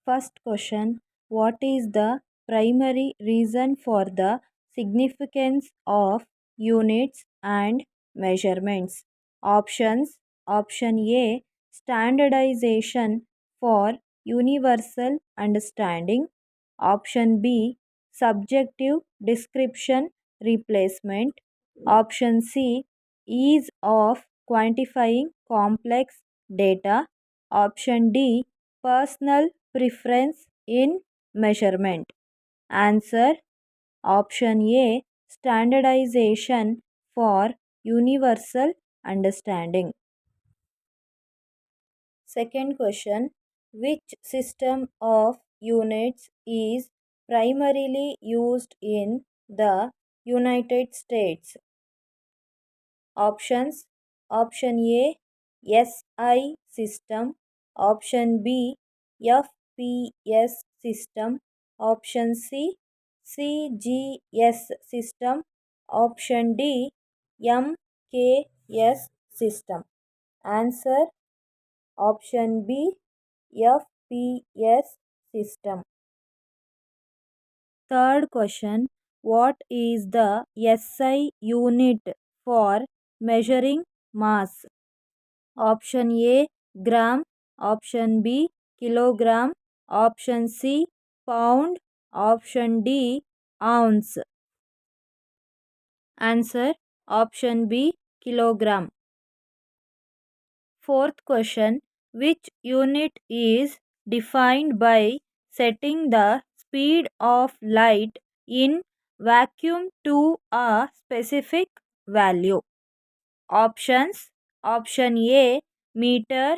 First question: what is the primary reason for the significance of units and measurements? Options: Option A: standardization for universal understanding. Option B: subjective description replacement. Option C: ease of quantifying complex data. Option D: personal preference in measurement. Answer: Option A: standardization for universal understanding. Second question: which system of units is primarily used in the United States? Options: Option A: SI system. Option B: FPS system. Option C: CGS system. Option D: MKS system. Answer: Option B: FPS system. Third question: what is the SI unit for measuring mass? Option A: gram. Option B: kilogram. Option C: pound. Option D: ounce. Answer: Option B: kilogram. Fourth question: which unit is defined by setting the speed of light in vacuum to a specific value? Options: Option A: meter.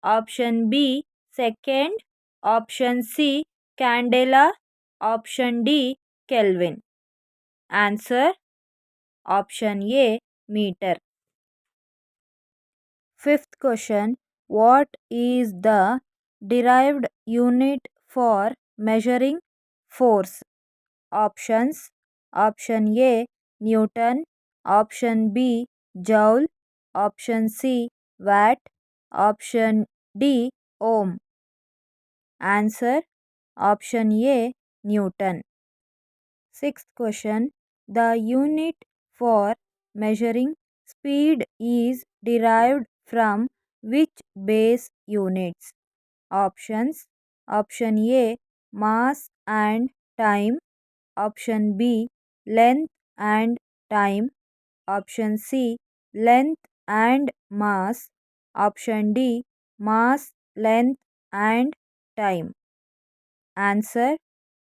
Option B: second. Option C: candela. Option D: Kelvin. Answer: Option A: meter. Fifth question: what is the derived unit for measuring force? Options: Option A: Newton. Option B: Joule. Option C: Watt. Option D: Ohm. Answer: Option A: Newton. Sixth question: the unit for measuring speed is derived from which base units? Options: Option A: mass and time. Option B: length and time. Option C: length and mass. Option D: mass, length and time. Answer: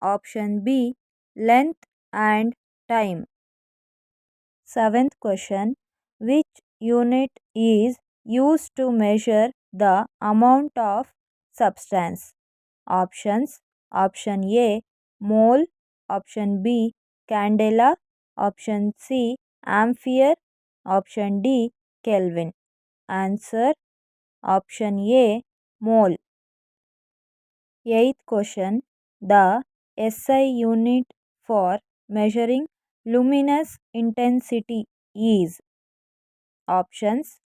Option B: length and time. Seventh question: which unit is used to measure the amount of substance? Options: Option A: mole. Option B: candela. Option C: ampere. Option D: Kelvin. Answer: Option A: mole. Eighth question: the SI unit for measuring luminous intensity is? Options: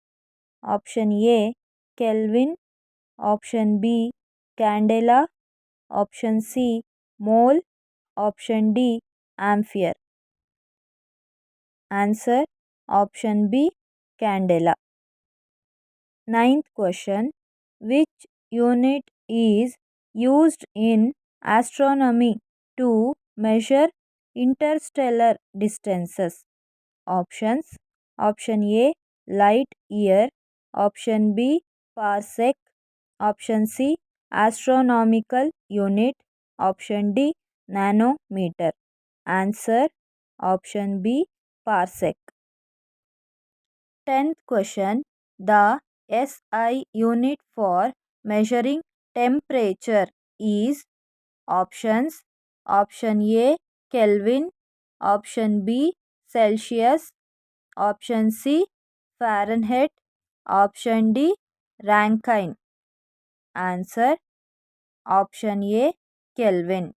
Option A: Kelvin. Option B: candela. Option C: mole. Option D: ampere. Answer: Option B: candela. Ninth question: which unit is used in astronomy to measure interstellar distances? Options: Option A: light year. Option B: parsec. Option C: astronomical unit. Option D: nanometer. Answer: Option B: parsec. Tenth question: the SI unit for measuring temperature is? Options: Option A: Kelvin. Option B: Celsius. Option C: Fahrenheit. Option D: Rankine. Answer: Option A: Kelvin.